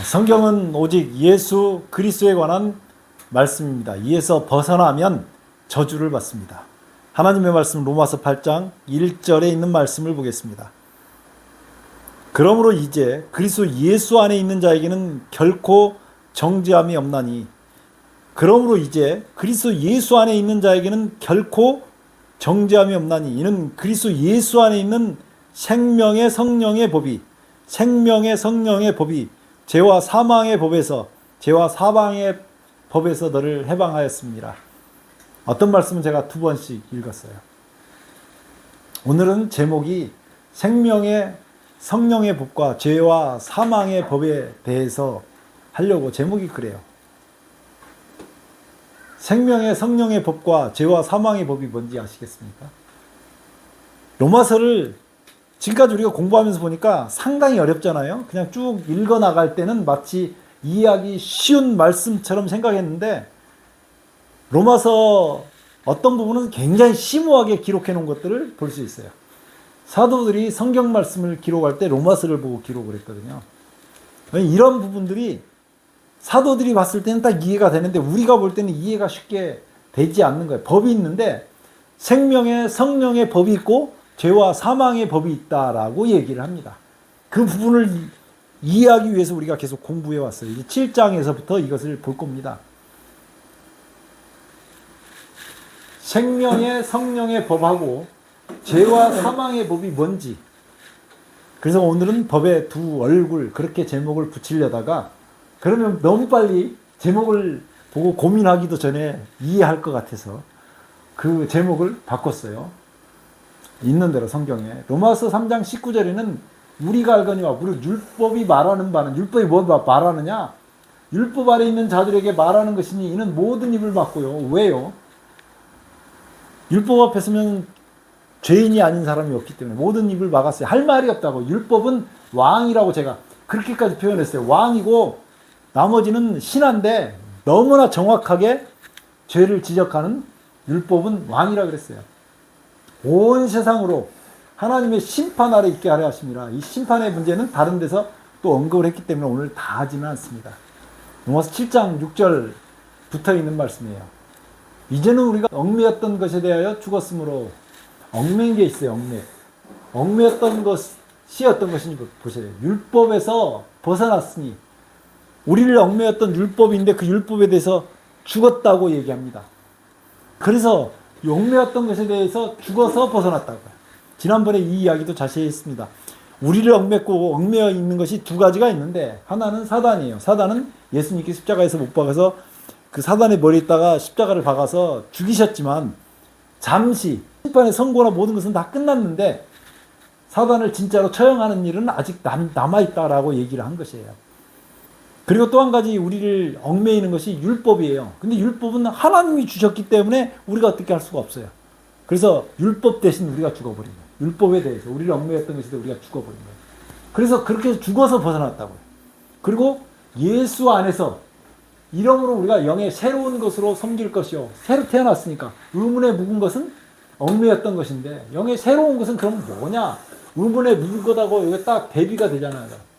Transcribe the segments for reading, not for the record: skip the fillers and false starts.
성경은 오직 예수 그리스도에 관한 말씀입니다. 이에서 벗어나면 저주를 받습니다. 하나님의 말씀 로마서 8장 1절에 있는 말씀을 보겠습니다. 그러므로 이제 그리스도 예수 안에 있는 자에게는 결코 정죄함이 없나니 그러므로 이제 그리스도 예수 안에 있는 자에게는 결코 정죄함이 없나니 이는 그리스도 예수 안에 있는 생명의 성령의 법이 죄와 사망의 법에서 너를 해방하였습니다. 어떤 말씀은 제가 두 번씩 읽었어요. 오늘은 제목이 생명의 성령의 법과 죄와 사망의 법에 대해서 하려고 제목이 그래요. 생명의 성령의 법과 죄와 사망의 법이 뭔지 아시겠습니까? 로마서를 지금까지 우리가 공부하면서 보니까 상당히 어렵잖아요. 그냥 쭉 읽어나갈 때는 마치 이해하기 쉬운 말씀처럼 생각했는데 로마서 어떤 부분은 굉장히 심오하게 기록해 놓은 것들을 볼 수 있어요. 사도들이 성경 말씀을 기록할 때 로마서를 보고 기록을 했거든요. 이런 부분들이 사도들이 봤을 때는 딱 이해가 되는데 우리가 볼 때는 이해가 쉽게 되지 않는 거예요. 법이 있는데 생명의 성령의 법이 있고 죄와 사망의 법이 있다라고 얘기를 합니다. 그 부분을 이해하기 위해서 우리가 계속 공부해 왔어요. 이제 7장에서부터 이것을 볼 겁니다. 생명의 성령의 법하고 죄와 사망의 법이 뭔지. 그래서 오늘은 법의 두 얼굴 그렇게 제목을 붙이려다가 그러면 너무 빨리 제목을 보고 고민하기도 전에 이해할 것 같아서 그 제목을 바꿨어요. 있는 대로 성경에 로마서 3장 19절에는 우리가 알거니와 무릇 율법이 말하는 바는 율법이 뭐 말하느냐? 율법 아래 있는 자들에게 말하는 것이니 이는 모든 입을 막고요. 왜요? 율법 앞에 서면 죄인이 아닌 사람이 없기 때문에 모든 입을 막았어요. 할 말이 없다고. 율법은 왕이라고 제가 그렇게까지 표현했어요. 왕이고 나머지는 신하인데 너무나 정확하게 죄를 지적하는 율법은 왕이라 그랬어요. 온 세상으로 하나님의 심판 아래 있게 하려 하십니다. 이 심판의 문제는 다른 데서 또 언급을 했기 때문에 오늘 다 하지는 않습니다. 로마서 7장 6절 붙어 있는 말씀이에요. 이제는 우리가 얽매였던 것에 대하여 죽었으므로 얽매인 게 있어요. 얽매였던 것이 어떤 것인지 보세요. 율법에서 벗어났으니 우리를 얽매였던 율법인데 그 율법에 대해서 죽었다고 얘기합니다. 그래서 얽매였던 것에 대해서 죽어서 벗어났다고요. 지난번에 이 이야기도 자세히 했습니다. 우리를 얽매여 있는 것이 두 가지가 있는데 하나는 사단이에요. 사단은 예수님께 십자가에서 못 박아서 그 사단의 머리에다가 십자가를 박아서 죽이셨지만 잠시 심판의 선고나 모든 것은 다 끝났는데 사단을 진짜로 처형하는 일은 아직 남아있다라고 얘기를 한 것이에요. 그리고 또 한 가지 우리를 얽매이는 것이 율법이에요. 근데 율법은 하나님이 주셨기 때문에 우리가 어떻게 할 수가 없어요. 그래서 율법 대신 우리가 죽어버린 거예요. 율법에 대해서 우리를 얽매였던 것인데 우리가 죽어버린 거예요. 그래서 그렇게 죽어서 벗어났다고요. 그리고 예수 안에서 이러므로 우리가 영의 새로운 것으로 섬길 것이요. 새로 태어났으니까 의문에 묵은 것은 얽매였던 것인데 영의 새로운 것은 그럼 뭐냐? 의문에 묵은 것하고 여기 딱 대비가 되잖아요.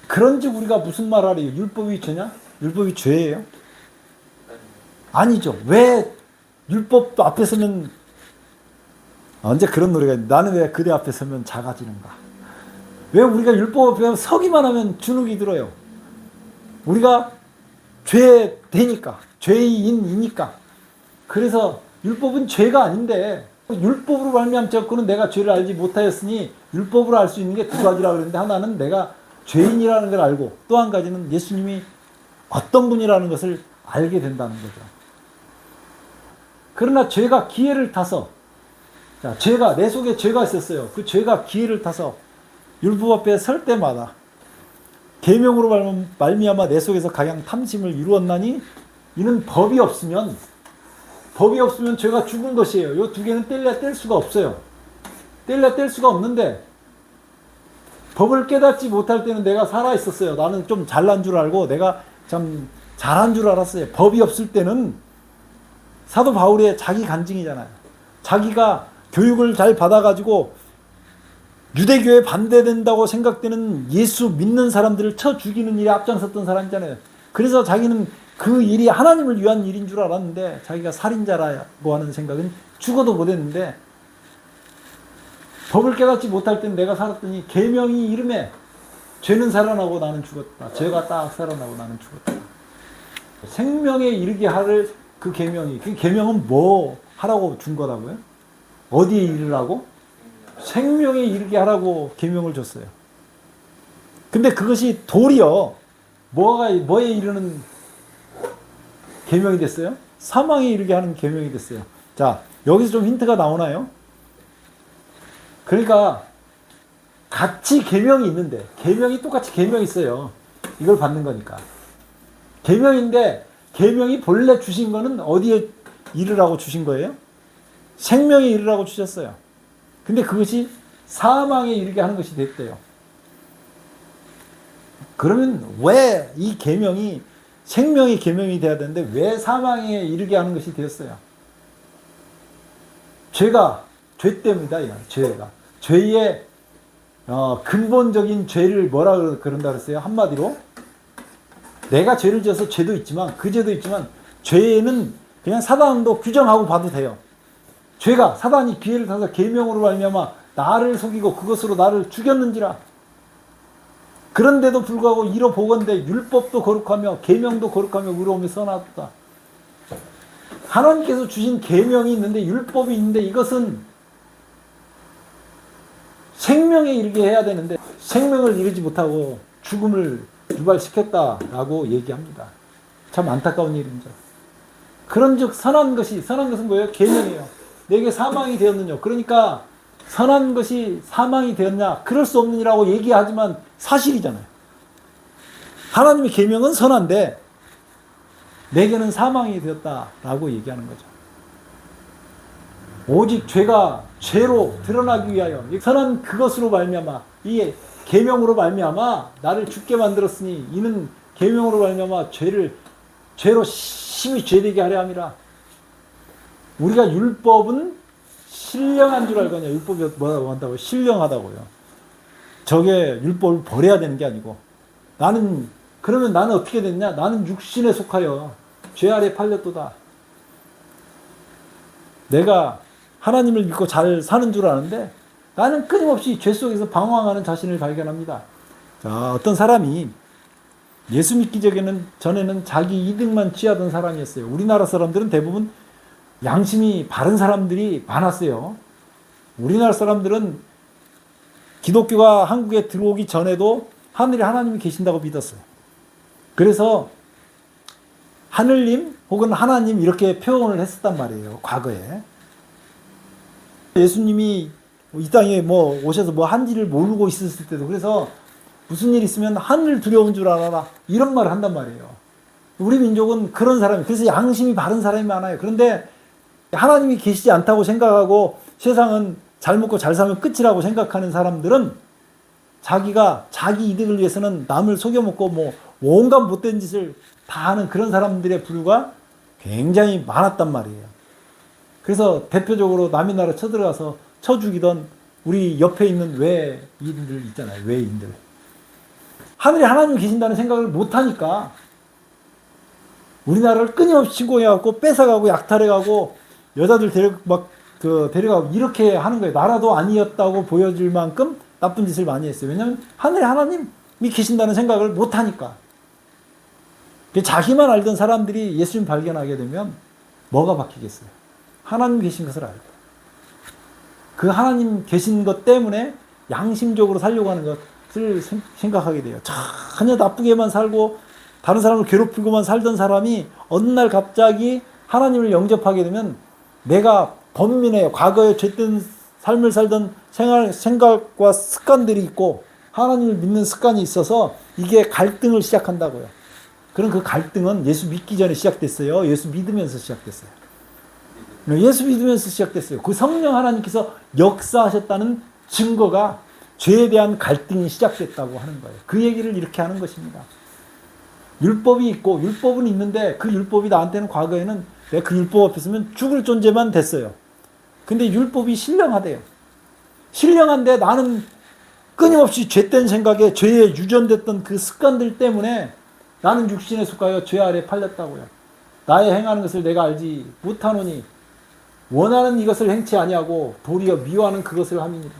그런즉 우리가 무슨 말 하래요? 율법이 죄냐? 율법이 죄예요? 아니죠. 왜 율법 앞에 서면 언제 그런 노래가 있는데 나는 왜 그대 앞에 서면 작아지는가? 왜 우리가 율법 앞에 서기만 하면 주눅이 들어요? 우리가 죄되니까 죄인이니까. 그래서 율법은 죄가 아닌데 율법으로 말미암자고는 내가 죄를 알지 못하였으니 율법으로 알 수 있는 게 두 가지라고 그랬는데 하나는 내가 죄인이라는 걸 알고 또 한 가지는 예수님이 어떤 분이라는 것을 알게 된다는 거죠. 그러나 죄가 기회를 타서 내 속에 죄가 있었어요. 그 죄가 기회를 타서 율법 앞에 설 때마다 계명으로 말미암아 내 속에서 가장 탐심을 이루었나니 이는 법이 없으면 죄가 죽은 것이에요. 이 두 개는 뗄 수가 없어요. 뗄 수가 없는데 법을 깨닫지 못할 때는 내가 살아있었어요. 나는 좀 잘난 줄 알고 내가 참 잘한 줄 알았어요. 법이 없을 때는 사도 바울의 자기 간증이잖아요. 자기가 교육을 잘 받아가지고 유대교에 반대된다고 생각되는 예수 믿는 사람들을 쳐 죽이는 일에 앞장섰던 사람이잖아요. 그래서 자기는 그 일이 하나님을 위한 일인 줄 알았는데 자기가 살인자라고 하는 생각은 죽어도 못했는데 법을 깨닫지 못할 땐 내가 살았더니 계명이 이름에 죄는 살아나고 나는 죽었다. 죄가 딱 살아나고 나는 죽었다. 생명에 이르게 할 그 계명이, 그 계명은 뭐 하라고 준 거라고요? 어디에 이르라고? 생명에 이르게 하라고 계명을 줬어요. 근데 그것이 도리어 뭐에 이르는 계명이 됐어요? 사망에 이르게 하는 계명이 됐어요. 자, 여기서 좀 힌트가 나오나요? 그러니까 같이 계명이 있는데 계명이 똑같이 계명이 있어요. 이걸 받는 거니까. 계명인데 계명이 본래 주신 거는 어디에 이르라고 주신 거예요? 생명에 이르라고 주셨어요. 근데 그것이 사망에 이르게 하는 것이 됐대요. 그러면 왜 이 계명이 생명의 계명이 돼야 되는데 왜 사망에 이르게 하는 것이 되었어요? 죄 때문이다. 죄가. 죄의 근본적인 죄를 뭐라 그런다 그랬어요? 한마디로 내가 죄를 지어서 죄도 있지만 그 죄도 있지만 죄는 그냥 사단도 규정하고 봐도 돼요. 죄가 사단이 기회를 타서 계명으로 말미암아 나를 속이고 그것으로 나를 죽였는지라. 그런데도 불구하고 이로 보건대 율법도 거룩하며 계명도 거룩하며 의로움이 선하다. 하나님께서 주신 계명이 있는데 율법이 있는데 이것은 생명에 이르게 해야 되는데 생명을 이루지 못하고 죽음을 유발시켰다라고 얘기합니다. 참 안타까운 일입니다. 그런즉 선한 것은 뭐예요? 계명이에요. 내게 사망이 되었느냐. 그러니까 선한 것이 사망이 되었냐. 그럴 수 없느니라고 얘기하지만 사실이잖아요. 하나님의 계명은 선한데 내게는 사망이 되었다라고 얘기하는 거죠. 오직 죄가 죄로 드러나기 위하여 선한 그것으로 말미암아 이 계명으로 말미암아 나를 죽게 만들었으니 이는 계명으로 말미암아 죄로 심히 죄되게 하려 함이라. 우리가 율법은 신령한 줄 알거든요. 율법이 뭐라고 한다고요? 신령하다고요. 저게 율법을 버려야 되는 게 아니고 그러면 나는 어떻게 됐냐? 나는 육신에 속하여 죄 아래 팔렸도다. 내가 하나님을 믿고 잘 사는 줄 아는데 나는 끊임없이 죄 속에서 방황하는 자신을 발견합니다. 자, 어떤 사람이 예수 믿기 전에는 자기 이득만 취하던 사람이었어요. 우리나라 사람들은 대부분 양심이 바른 사람들이 많았어요. 우리나라 사람들은 기독교가 한국에 들어오기 전에도 하늘에 하나님이 계신다고 믿었어요. 그래서 하늘님 혹은 하나님 이렇게 표현을 했었단 말이에요. 과거에. 예수님이 이 땅에 오셔서 한지를 모르고 있었을 때도 그래서 무슨 일 있으면 하늘 두려운 줄 알아라. 이런 말을 한단 말이에요. 우리 민족은 그런 사람이, 그래서 양심이 바른 사람이 많아요. 그런데 하나님이 계시지 않다고 생각하고 세상은 잘 먹고 잘 살면 끝이라고 생각하는 사람들은 자기가 자기 이득을 위해서는 남을 속여먹고 온갖 못된 짓을 다 하는 그런 사람들의 부류가 굉장히 많았단 말이에요. 그래서 대표적으로 남의 나라 쳐들어가서 쳐 죽이던 우리 옆에 있는 외인들 있잖아요. 외인들. 하늘에 하나님이 계신다는 생각을 못하니까 우리나라를 끊임없이 침공해갖고 뺏어가고 약탈해가고 여자들 데려가고 이렇게 하는 거예요. 나라도 아니었다고 보여줄 만큼 나쁜 짓을 많이 했어요. 왜냐하면 하늘에 하나님이 계신다는 생각을 못하니까. 자기만 알던 사람들이 예수님 발견하게 되면 뭐가 바뀌겠어요? 하나님 계신 것을 알고 그 하나님 계신 것 때문에 양심적으로 살려고 하는 것을 생각하게 돼요. 전혀 나쁘게만 살고 다른 사람을 괴롭히고만 살던 사람이 어느 날 갑자기 하나님을 영접하게 되면 내가 범민의 과거에 죄된 삶을 살던 생각과 습관들이 있고 하나님을 믿는 습관이 있어서 이게 갈등을 시작한다고요. 그럼 그 갈등은 예수 믿기 전에 시작됐어요? 예수 믿으면서 시작됐어요? 예수 믿으면서 시작됐어요. 그 성령 하나님께서 역사하셨다는 증거가 죄에 대한 갈등이 시작됐다고 하는 거예요. 그 얘기를 이렇게 하는 것입니다. 율법이 있고 율법은 있는데 그 율법이 나한테는 과거에는 내가 그 율법 앞에 서면 죽을 존재만 됐어요. 근데 율법이 신령하대요. 신령한데 나는 끊임없이 죄된 생각에 죄에 유전됐던 그 습관들 때문에 나는 육신에 속하여 죄 아래 팔렸다고요. 나의 행하는 것을 내가 알지 못하노니 원하는 이것을 행치 아니하고 도리어 미워하는 그것을 함이니라.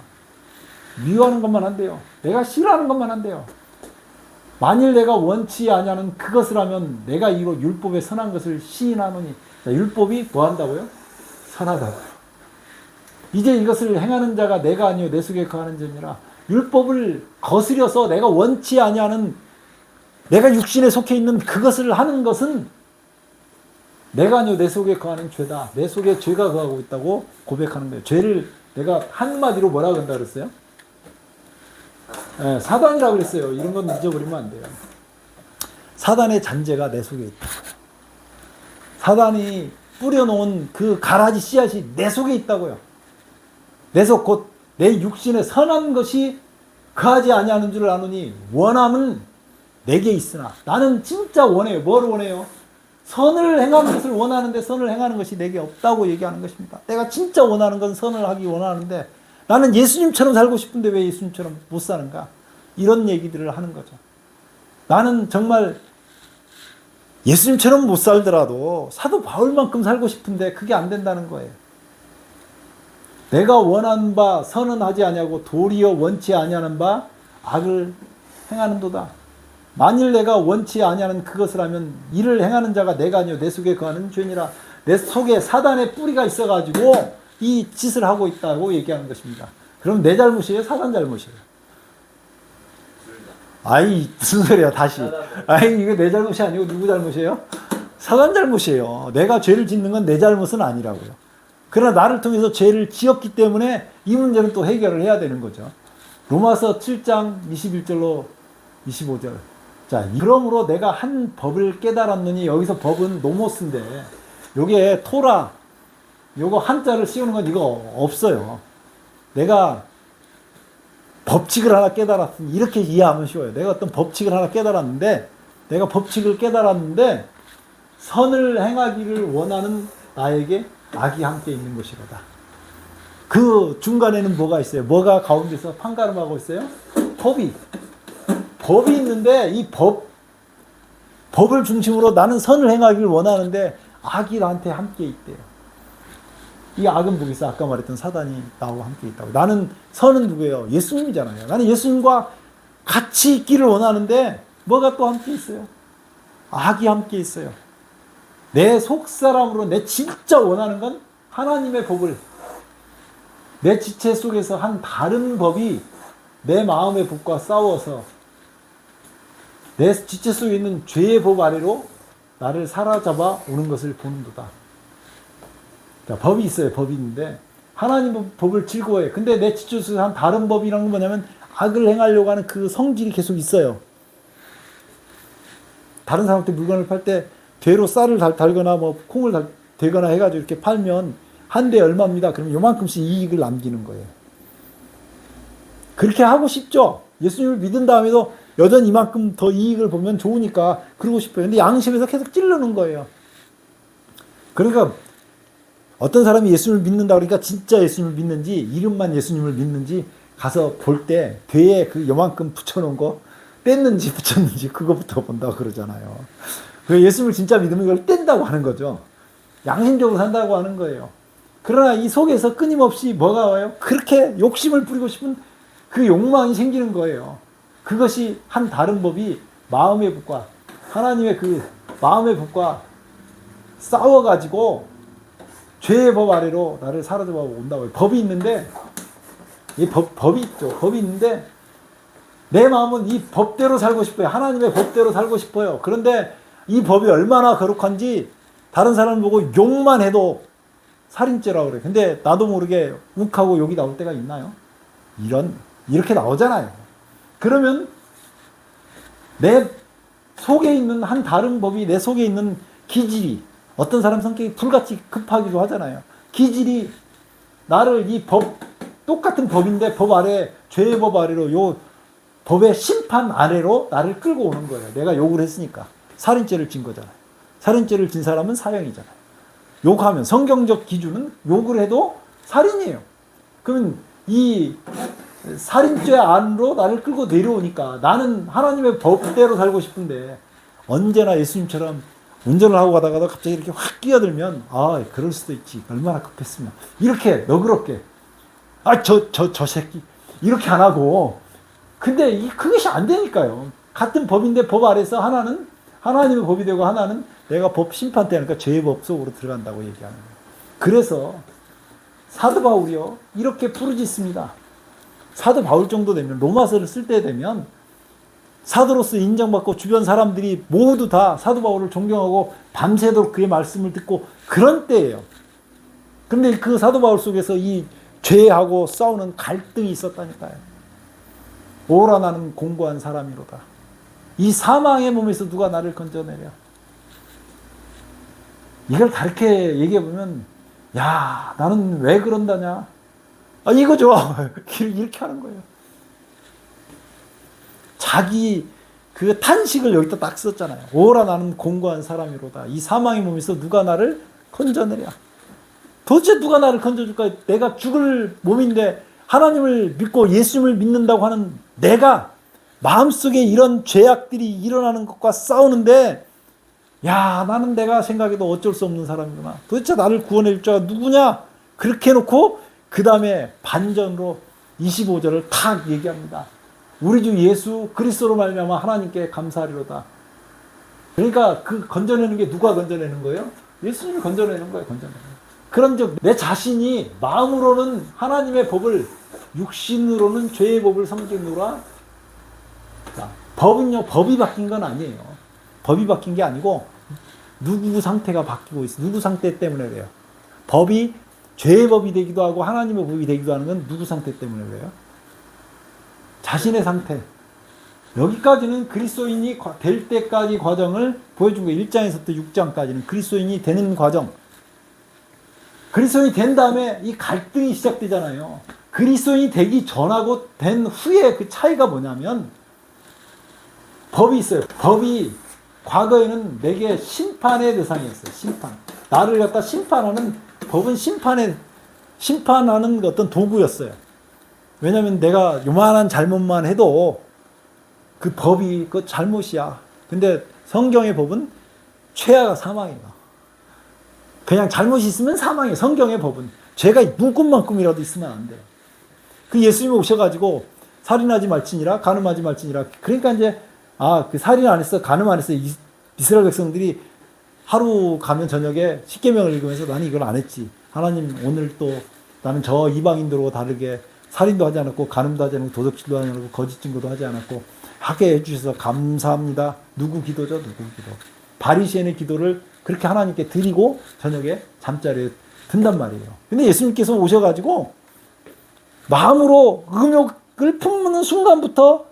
미워하는 것만 한대요. 내가 싫어하는 것만 한대요. 만일 내가 원치 아니하는 그것을 하면 내가 이로 율법의 선한 것을 시인하노니. 자, 율법이 뭐 한다고요? 선하다고요. 이제 이것을 행하는 자가 내가 아니요 내 속에 거하는 자니라. 율법을 거스려서 내가 원치 아니하는 내가 육신에 속해 있는 그것을 하는 것은 내가 아니요 내 속에 거하는 죄다. 내 속에 죄가 거하고 있다고 고백하는 거예요. 죄를 내가 한마디로 뭐라고 한다 그랬어요? 네, 사단이라고 그랬어요. 이런 건 잊어버리면 안 돼요. 사단의 잔재가 내 속에 있다. 사단이 뿌려놓은 그 가라지 씨앗이 내 속에 있다고요. 내 속 곧 내 육신에 선한 것이 거하지 아니하는 줄 아노니 원함은 내게 있으나 나는 진짜 원해요. 뭘 원해요? 선을 행하는 것을 원하는데 선을 행하는 것이 내게 없다고 얘기하는 것입니다. 내가 진짜 원하는 건 선을 하기 원하는데 나는 예수님처럼 살고 싶은데 왜 예수님처럼 못 사는가? 이런 얘기들을 하는 거죠. 나는 정말 예수님처럼 못 살더라도 사도 바울만큼 살고 싶은데 그게 안 된다는 거예요. 내가 원하는 바 선은 하지 아니하고 도리어 원치 아니하는 바 악을 행하는도다. 만일 내가 원치 아니하는 그것을 하면 이를 행하는 자가 내가 아니요 내 속에 거하는 죄니라. 내 속에 사단의 뿌리가 있어가지고 이 짓을 하고 있다고 얘기하는 것입니다. 그럼 내 잘못이에요? 사단 잘못이에요? 아이 무슨 소리야 다시. 아이 이게 내 잘못이 아니고 누구 잘못이에요? 사단 잘못이에요. 내가 죄를 짓는 건 내 잘못은 아니라고요. 그러나 나를 통해서 죄를 지었기 때문에 이 문제는 또 해결을 해야 되는 거죠. 로마서 7장 21절로 25절. 자, 그러므로 내가 한 법을 깨달았느니 여기서 법은 노모스인데 요게 토라 요거 한자를 씌우는 건 이거 없어요. 내가 법칙을 하나 깨달았으니 이렇게 이해하면 쉬워요. 내가 어떤 법칙을 하나 깨달았는데 내가 법칙을 깨달았는데 선을 행하기를 원하는 나에게 악이 함께 있는 것이로다. 그 중간에는 뭐가 있어요? 뭐가 가운데서 판가름하고 있어요? 법이 있는데 이 법을 중심으로 나는 선을 행하기를 원하는데 악이 나한테 함께 있대요. 이 악은 뭐겠어? 아까 말했던 사단이 나하고 함께 있다고. 나는 선은 누구예요? 예수님이잖아요. 나는 예수님과 같이 있기를 원하는데 뭐가 또 함께 있어요? 악이 함께 있어요. 내 속사람으로 내 진짜 원하는 건 하나님의 법을 내 지체 속에서 한 다른 법이 내 마음의 법과 싸워서 내 지체 속에 있는 죄의 법 아래로 나를 사로잡아 오는 것을 보는도다. 그러니까 법이 있어요. 법이 있는데 하나님의 법을 즐거워해. 근데 내 지체 속에 한 다른 법이란 건 뭐냐면 악을 행하려고 하는 그 성질이 계속 있어요. 다른 사람한테 물건을 팔 때 되로 쌀을 달거나 뭐 콩을 대거나 해가지고 이렇게 팔면 한 대 얼마입니다. 그러면 요만큼씩 이익을 남기는 거예요. 그렇게 하고 싶죠. 예수님을 믿은 다음에도 여전히 이만큼 더 이익을 보면 좋으니까 그러고 싶어요. 근데 양심에서 계속 찌르는 거예요. 그러니까 어떤 사람이 예수님을 믿는다 그러니까 진짜 예수님을 믿는지 이름만 예수님을 믿는지 가서 볼 때 뒤에 그 요만큼 붙여놓은 거 뗐는지 붙였는지 그거부터 본다고 그러잖아요. 예수님을 진짜 믿으면 이걸 뗀다고 하는 거죠. 양심적으로 산다고 하는 거예요. 그러나 이 속에서 끊임없이 뭐가 와요? 그렇게 욕심을 부리고 싶은 그 욕망이 생기는 거예요. 그것이 한 다른 법이 마음의 법과 하나님의 그 마음의 법과 싸워가지고 죄의 법 아래로 나를 사로잡아 온다고 해요. 법이 있는데 이 법이 있죠. 법이 있는데 내 마음은 이 법대로 살고 싶어요. 하나님의 법대로 살고 싶어요. 그런데 이 법이 얼마나 거룩한지 다른 사람을 보고 욕만 해도 살인죄라고 그래요. 근데 나도 모르게 욱하고 욕이 나올 때가 있나요? 이렇게 나오잖아요. 그러면 내 속에 있는 한 다른 법이 내 속에 있는 기질이 어떤 사람 성격이 불같이 급하기도 하잖아요. 기질이 나를 이 똑같은 법인데 법 아래 죄의 법 아래로 요 법의 심판 아래로 나를 끌고 오는 거예요. 내가 욕을 했으니까. 살인죄를 진 거잖아요. 살인죄를 진 사람은 사형이잖아요. 욕하면 성경적 기준은 욕을 해도 살인이에요. 그러면 이 살인죄 안으로 나를 끌고 내려오니까 나는 하나님의 법대로 살고 싶은데 언제나 예수님처럼 운전을 하고 가다가도 갑자기 이렇게 확 끼어들면 그럴 수도 있지. 얼마나 급했으면. 이렇게 너그럽게 저 새끼 이렇게 안 하고 근데 그것이 안 되니까요. 같은 법인데 법 아래서 하나는 하나님의 법이 되고 하나는 내가 법 심판대 하니까 죄의 법 속으로 들어간다고 얘기하는 거예요. 그래서 사도 바울이요 이렇게 부르짖습니다. 사도 바울 정도 되면 로마서를 쓸 때 되면 사도로서 인정받고 주변 사람들이 모두 다 사도 바울을 존경하고 밤새도록 그의 말씀을 듣고 그런 때예요. 근데 그 사도 바울 속에서 이 죄하고 싸우는 갈등이 있었다니까요. 오라 나는 공고한 사람이로다. 이 사망의 몸에서 누가 나를 건져내랴. 이걸 다르게 얘기해보면 야 나는 왜 그런다냐. 이거죠. 이렇게 하는 거예요. 자기 그 탄식을 여기다 딱 썼잖아요. 오라 나는 공고한 사람이로다. 이 사망의 몸에서 누가 나를 건져내랴. 도대체 누가 나를 건져줄까? 내가 죽을 몸인데 하나님을 믿고 예수님을 믿는다고 하는 내가 마음속에 이런 죄악들이 일어나는 것과 싸우는데 야 나는 내가 생각해도 어쩔 수 없는 사람이구나. 도대체 나를 구원해 줄 자가 누구냐? 그렇게 해놓고 그 다음에 반전으로 25절을 탁 얘기합니다. 우리 주 예수 그리스도로 말미암아 하나님께 감사하리로다. 그러니까 그 건져내는 게 누가 건져내는 거예요? 예수님이 건져내는 거예요. 건져내는 거예요. 그런즉 내 자신이 마음으로는 하나님의 법을 육신으로는 죄의 법을 섬기노라. 자, 법은요 법이 바뀐 건 아니에요. 법이 바뀐 게 아니고 누구 상태가 바뀌고 있어. 누구 상태 때문에 그래요. 법이 죄의 법이 되기도 하고 하나님의 법이 되기도 하는 건 누구 상태 때문에 그래요? 자신의 상태. 여기까지는 그리스도인이 될 때까지 과정을 보여준 거예요. 1장에서부터 6장까지는 그리스도인이 되는 과정. 그리스도인이 된 다음에 이 갈등이 시작되잖아요. 그리스도인이 되기 전하고 된 후에 그 차이가 뭐냐면 법이 있어요. 법이 과거에는 내게 심판의 대상이었어요. 심판. 나를 갖다 심판하는 법은 심판하는 어떤 도구였어요. 왜냐하면 내가 요만한 잘못만 해도 그 법이 그 잘못이야. 근데 성경의 법은 최하가 사망이에요. 그냥 잘못이 있으면 사망이에요. 성경의 법은 죄가 눈곱만큼이라도 있으면 안 돼요. 그 예수님이 오셔가지고 살인하지 말지니라 간음하지 말지니라. 그러니까 이제 그 살인 안 했어 간음 안 했어. 이스라엘 백성들이 하루 가면 저녁에 십계명을 읽으면서 나는 이걸 안 했지. 하나님 오늘 또 나는 저 이방인들과 다르게 살인도 하지 않았고 간음도 하지 않았고 도둑질도 하지 않았고 거짓 증거도 하지 않았고 하게 해주셔서 감사합니다. 누구 기도죠? 누구 기도. 바리새인의 기도를 그렇게 하나님께 드리고 저녁에 잠자리에 든단 말이에요. 근데 예수님께서 오셔가지고 마음으로 음욕을 품는 순간부터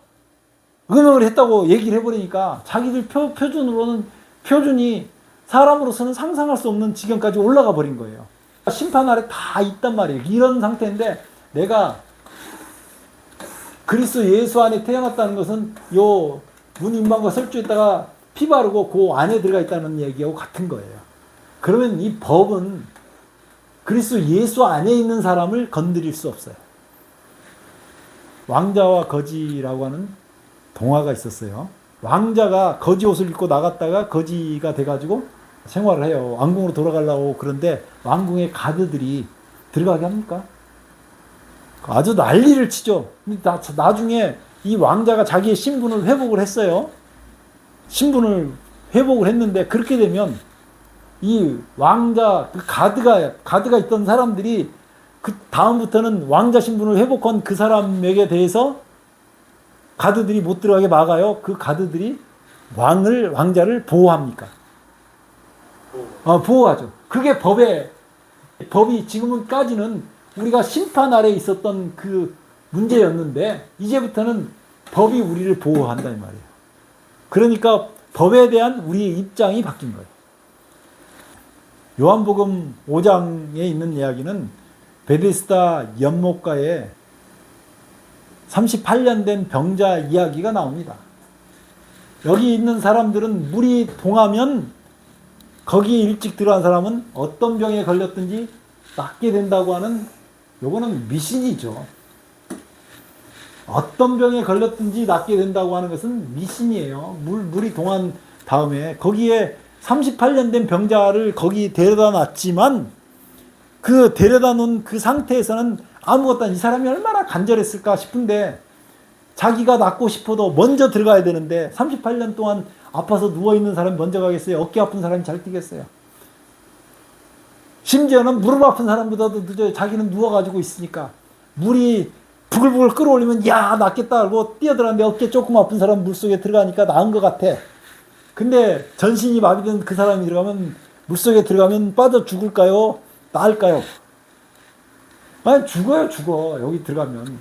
음욕을 했다고 얘기를 해버리니까 자기들 표준이 사람으로서는 상상할 수 없는 지경까지 올라가 버린 거예요. 심판 아래 다 있단 말이에요. 이런 상태인데 내가 그리스도 예수 안에 태어났다는 것은 요 눈 임방과 설주에다가 피 바르고 그 안에 들어가 있다는 얘기하고 같은 거예요. 그러면 이 법은 그리스도 예수 안에 있는 사람을 건드릴 수 없어요. 왕자와 거지라고 하는 동화가 있었어요. 왕자가 거지 옷을 입고 나갔다가 거지가 돼가지고 생활을 해요. 왕궁으로 돌아가려고. 그런데 왕궁의 가드들이 들어가게 합니까? 아주 난리를 치죠. 나중에 이 왕자가 자기의 신분을 회복을 했어요. 신분을 회복을 했는데 그렇게 되면 이 왕자 그 가드가 있던 사람들이 그 다음부터는 왕자 신분을 회복한 그 사람에게 대해서 가드들이 못 들어가게 막아요. 그 가드들이 왕자를 보호합니까? 보호하죠. 그게 법이 지금까지는 우리가 심판 아래에 있었던 그 문제였는데 이제부터는 법이 우리를 보호한다는 말이에요. 그러니까 법에 대한 우리의 입장이 바뀐 거예요. 요한복음 5장에 있는 이야기는 베데스다 연못가에 38년 된 병자 이야기가 나옵니다. 여기 있는 사람들은 물이 동하면 거기에 일찍 들어간 사람은 어떤 병에 걸렸든지 낫게 된다고 하는 요거는 미신이죠. 어떤 병에 걸렸든지 낫게 된다고 하는 것은 미신이에요. 물이 동한 다음에 거기에 38년 된 병자를 거기 데려다 놨지만 그 데려다 놓은 그 상태에서는 아무것도 이 사람이 얼마나 간절했을까 싶은데 자기가 낫고 싶어도 먼저 들어가야 되는데 38년 동안 아파서 누워있는 사람이 먼저 가겠어요? 어깨 아픈 사람이 잘 뛰겠어요? 심지어는 무릎 아픈 사람보다도 늦어요. 자기는 누워가지고 있으니까. 물이 부글부글 끌어올리면 야 낫겠다 하고 뛰어들었는데 어깨 조금 아픈 사람 물속에 들어가니까 나은 것 같아. 근데 전신이 마비된 그 사람이 들어가면 물속에 들어가면 빠져 죽을까요? 나을까요? 아니 죽어요. 여기 들어가면.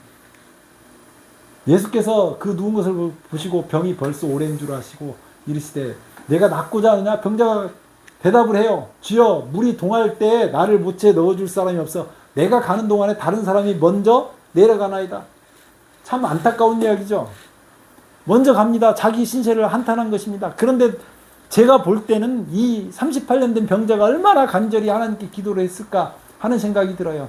예수께서 그 누운 것을 보시고 병이 벌써 오랜 줄 아시고 이르시되 내가 낫고자 하느냐? 병자가 대답을 해요. 주여 물이 동할 때 나를 못에 넣어줄 사람이 없어 내가 가는 동안에 다른 사람이 먼저 내려가나이다. 참 안타까운 이야기죠. 먼저 갑니다. 자기 신세를 한탄한 것입니다. 그런데 제가 볼 때는 이 38년 된 병자가 얼마나 간절히 하나님께 기도를 했을까 하는 생각이 들어요.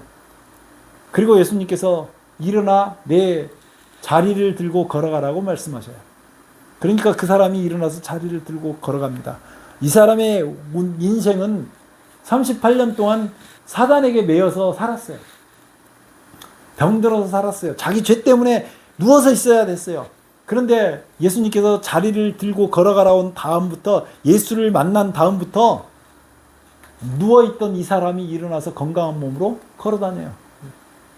그리고 예수님께서 일어나 내 자리를 들고 걸어가라고 말씀하셔요. 그러니까 그 사람이 일어나서 자리를 들고 걸어갑니다. 이 사람의 인생은 38년 동안 사단에게 매여서 살았어요. 병들어서 살았어요. 자기 죄 때문에 누워서 있어야 됐어요. 그런데 예수님께서 자리를 들고 걸어가라 온 다음부터 예수를 만난 다음부터 누워있던 이 사람이 일어나서 건강한 몸으로 걸어다녀요.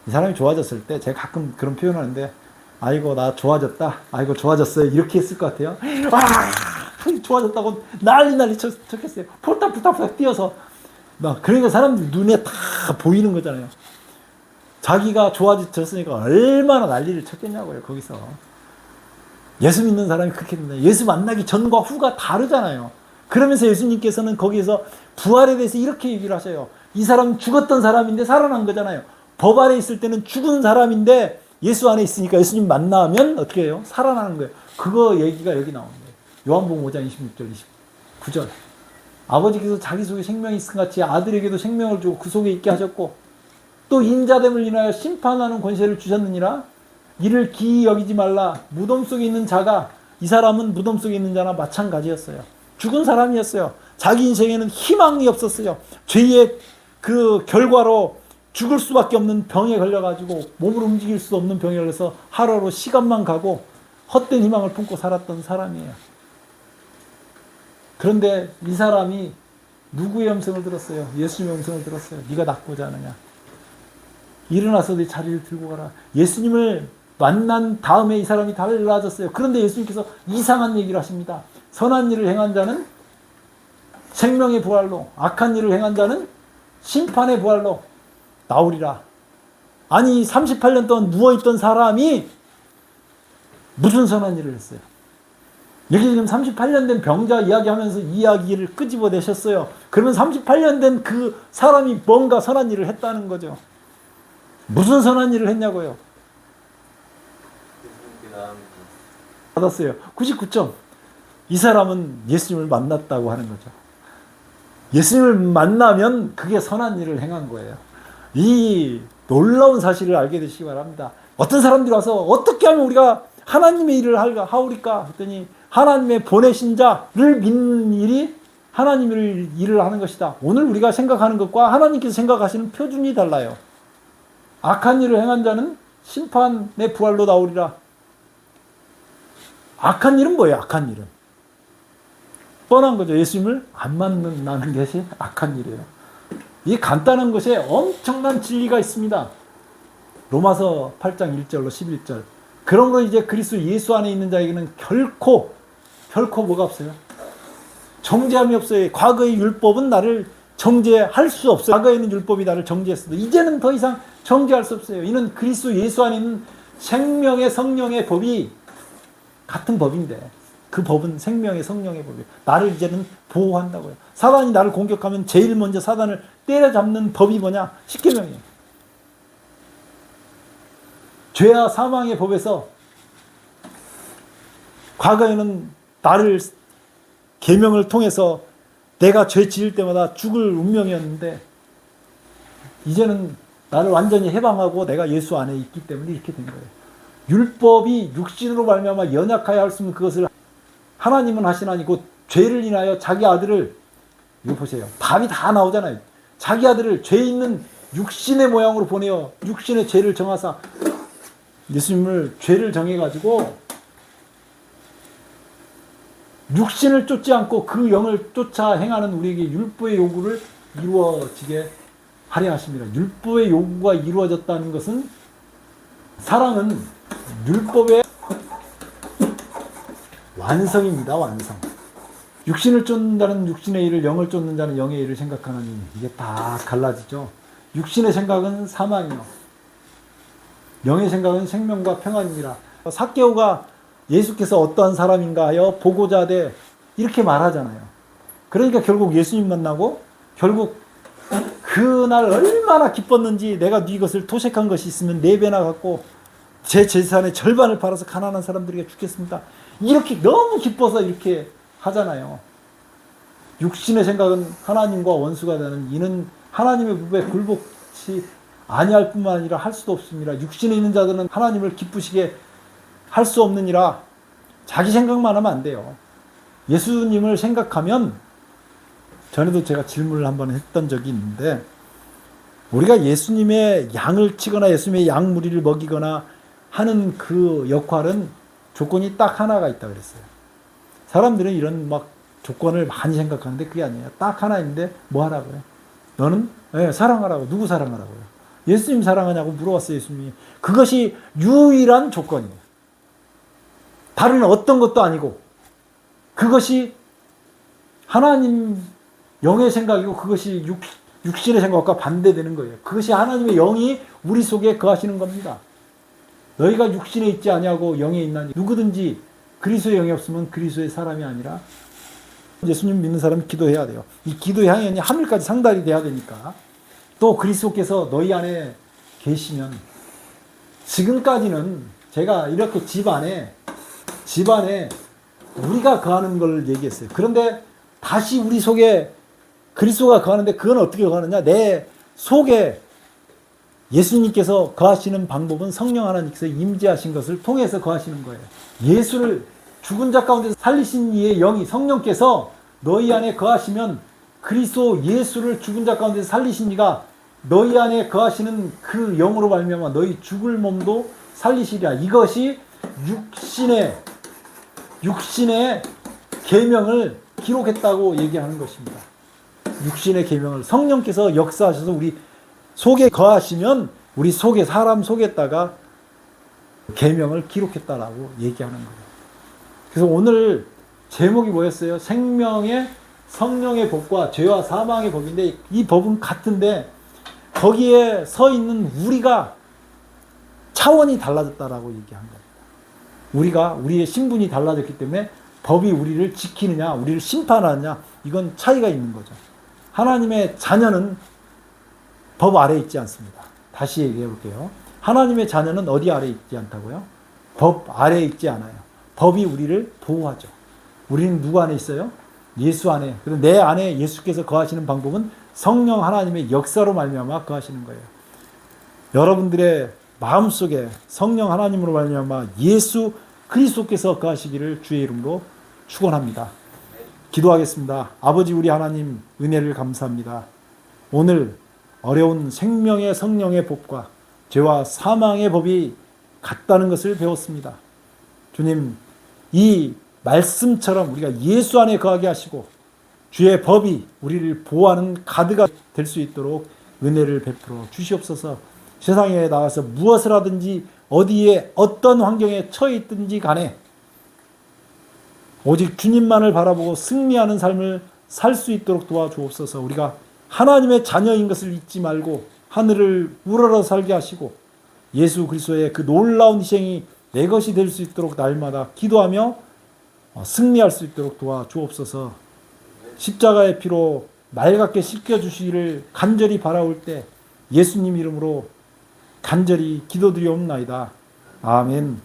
이 사람이 좋아졌을 때 제가 가끔 그런 표현하는데 아이고 나 좋아졌다. 아이고 좋아졌어요. 이렇게 했을 것 같아요. 좋아졌다고 난리 쳤겠어요. 폴딱폴딱 뛰어서 그러니까 사람들 눈에 다 보이는 거잖아요. 자기가 좋아졌으니까 얼마나 난리를 쳤겠냐고요. 거기서 예수 믿는 사람이 그렇게 됩니다. 예수 만나기 전과 후가 다르잖아요. 그러면서 예수님께서는 거기에서 부활에 대해서 이렇게 얘기를 하셔요. 이 사람은 죽었던 사람인데 살아난 거잖아요. 법 아래 있을 때는 죽은 사람인데 예수 안에 있으니까 예수님 만나면 어떻게 해요? 살아나는 거예요. 그거 얘기가 여기 나오는 거예요. 요한복음 5장 26절 29절 아버지께서 자기 속에 생명이 있음 같이 아들에게도 생명을 주고 그 속에 있게 하셨고 또 인자됨을 인하여 심판하는 권세를 주셨느니라. 이를 기이 여기지 말라. 무덤 속에 있는 자가 이 사람은 무덤 속에 있는 자나 마찬가지였어요. 죽은 사람이었어요. 자기 인생에는 희망이 없었어요. 죄의 그 결과로 죽을 수밖에 없는 병에 걸려가지고 몸을 움직일 수 없는 병에 걸려서 하루하루 시간만 가고 헛된 희망을 품고 살았던 사람이에요. 그런데 이 사람이 누구의 음성을 들었어요? 예수님의 음성을 들었어요. 네가 낫고자 하느냐? 일어나서 네 자리를 들고 가라. 예수님을 만난 다음에 이 사람이 달라졌어요. 그런데 예수님께서 이상한 얘기를 하십니다. 선한 일을 행한 자는 생명의 부활로, 악한 일을 행한 자는 심판의 부활로 나오리라. 아니 38년 동안 누워있던 사람이 무슨 선한 일을 했어요? 여기 지금 38년 된 병자 이야기하면서 이야기를 끄집어내셨어요. 그러면 38년 된 그 사람이 뭔가 선한 일을 했다는 거죠. 무슨 선한 일을 했냐고요? 받았어요. 99점. 이 사람은 예수님을 만났다고 하는 거죠. 예수님을 만나면 그게 선한 일을 행한 거예요. 이 놀라운 사실을 알게 되시기 바랍니다. 어떤 사람들이 와서 어떻게 하면 우리가 하나님의 일을 하오리까 했더니 하나님의 보내신 자를 믿는 일이 하나님의 일을 하는 것이다. 오늘 우리가 생각하는 것과 하나님께서 생각하시는 표준이 달라요. 악한 일을 행한 자는 심판의 부활로 나오리라. 악한 일은 뭐예요? 악한 일은 뻔한 거죠. 예수님을 안 만나는 것이 악한 일이에요. 이 간단한 것에 엄청난 진리가 있습니다. 로마서 8장 1절로 11절. 그러므로 이제 그리스도 예수 안에 있는 자에게는 결코 뭐가 없어요? 정죄함이 없어요. 과거의 율법은 나를 정죄할 수 없어요. 과거에는 율법이 나를 정죄했어도 이제는 더 이상 정죄할 수 없어요. 이는 그리스도 예수 안에 있는 생명의 성령의 법이 같은 법인데 그 법은 생명의 성령의 법이에요. 나를 이제는 보호한다고요. 사단이 나를 공격하면 제일 먼저 사단을 때려잡는 법이 뭐냐? 십계명이에요. 죄와 사망의 법에서 과거에는 나를 계명을 통해서 내가 죄 지을 때마다 죽을 운명이었는데 이제는 나를 완전히 해방하고 내가 예수 안에 있기 때문에 이렇게 된 거예요. 율법이 육신으로 말미암아 연약하여 할 수 없는 그것을 하나님은 하시나니 곧 죄를 인하여 자기 아들을, 이거 보세요. 답이 다 나오잖아요. 자기 아들을 죄 있는 육신의 모양으로 보내어 육신의 죄를 정하사, 예수님을 죄를 정해가지고 육신을 쫓지 않고 그 영을 쫓아 행하는 우리에게 율법의 요구를 이루어지게 하려 하십니다. 율법의 요구가 이루어졌다는 것은, 사랑은 율법의 완성입니다. 완성. 육신을 쫓는 자는 육신의 일을, 영을 쫓는 자는 영의 일을 생각하느니, 이게 다 갈라지죠. 육신의 생각은 사망이요, 영의 생각은 생명과 평안이니라. 삭개오가 예수께서 어떠한 사람인가 하여 보고자 하되 이렇게 말하잖아요. 그러니까 결국 예수님 만나고, 결국 그날 얼마나 기뻤는지, 내가 네 것을 토색한 것이 있으면 4배나 갖고 제 재산의 절반을 팔아서 가난한 사람들에게 주겠습니다. 이렇게 너무 기뻐서 이렇게 하잖아요. 육신의 생각은 하나님과 원수가 되는, 이는 하나님의 법에 굴복치 아니할 뿐만 아니라 할 수도 없습니다. 육신에 있는 자들은 하나님을 기쁘시게 할 수 없느니라. 자기 생각만 하면 안 돼요. 예수님을 생각하면, 전에도 제가 질문을 한번 했던 적이 있는데, 우리가 예수님의 양을 치거나 예수님의 양무리를 먹이거나 하는 그 역할은 조건이 딱 하나가 있다 그랬어요. 사람들은 이런 막 조건을 많이 생각하는데 그게 아니에요. 딱 하나 있는데 뭐 하라고요? 너는 사랑하라고. 누구 사랑하라고요? 예수님 사랑하냐고 물어봤어요. 예수님이. 그것이 유일한 조건이에요. 다른 어떤 것도 아니고, 그것이 하나님 영의 생각이고, 그것이 육신의 생각과 반대되는 거예요. 그것이 하나님의 영이 우리 속에 거하시는 겁니다. 너희가 육신에 있지 아니하고 영에 있나니, 누구든지 그리스도의 영이 없으면 그리스도의 사람이 아니라. 예수님 믿는 사람은 기도해야 돼요. 이 기도의 향연이 하늘까지 상달이 돼야 되니까. 또 그리스도께서 너희 안에 계시면, 지금까지는 제가 이렇게 집안에 우리가 거하는 걸 얘기했어요. 그런데 다시 우리 속에 그리스도가 거하는데, 그건 어떻게 거하느냐? 내 속에 예수님께서 거하시는 방법은 성령 하나님께서 임재하신 것을 통해서 거하시는 거예요. 예수를 죽은 자 가운데서 살리신 이의 영이, 성령께서 너희 안에 거하시면, 그리스도 예수를 죽은 자 가운데서 살리신 이가 너희 안에 거하시는 그 영으로 말미암아 너희 죽을 몸도 살리시리라. 이것이 육신의 계명을 기록했다고 얘기하는 것입니다. 육신의 계명을 성령께서 역사하셔서 우리 속에 거하시면, 우리 속에, 사람 속에다가 계명을 기록했다라고 얘기하는 거예요. 그래서 오늘 제목이 뭐였어요? 생명의 성령의 법과 죄와 사망의 법인데, 이 법은 같은데 거기에 서 있는 우리가 차원이 달라졌다라고 얘기한 겁니다. 우리의 신분이 달라졌기 때문에 법이 우리를 지키느냐, 우리를 심판하느냐, 이건 차이가 있는 거죠. 하나님의 자녀는 법 아래에 있지 않습니다. 다시 얘기해 볼게요. 하나님의 자녀는 어디 아래에 있지 않다고요? 법 아래에 있지 않아요. 법이 우리를 보호하죠. 우리는 누구 안에 있어요? 예수 안에. 그래서 내 안에 예수께서 거하시는 방법은 성령 하나님의 역사로 말미암아 거하시는 거예요. 여러분들의 마음속에 성령 하나님으로 말미암아 예수 그리스도께서 거하시기를 주의 이름으로 축원합니다. 기도하겠습니다. 아버지 우리 하나님, 은혜를 감사합니다. 오늘 어려운 생명의 성령의 법과 죄와 사망의 법이 같다는 것을 배웠습니다. 주님, 이 말씀처럼 우리가 예수 안에 거하게 하시고 주의 법이 우리를 보호하는 가드가 될 수 있도록 은혜를 베풀어 주시옵소서. 세상에 나가서 무엇을 하든지 어디에 어떤 환경에 처해 있든지 간에 오직 주님만을 바라보고 승리하는 삶을 살 수 있도록 도와주옵소서. 우리가 하나님의 자녀인 것을 잊지 말고 하늘을 우러러 살게 하시고 예수 그리스도의 그 놀라운 희생이 내 것이 될 수 있도록 날마다 기도하며 승리할 수 있도록 도와주옵소서. 십자가의 피로 맑게 씻겨주시기를 간절히 바라올 때 예수님 이름으로 간절히 기도드리옵나이다. 아멘.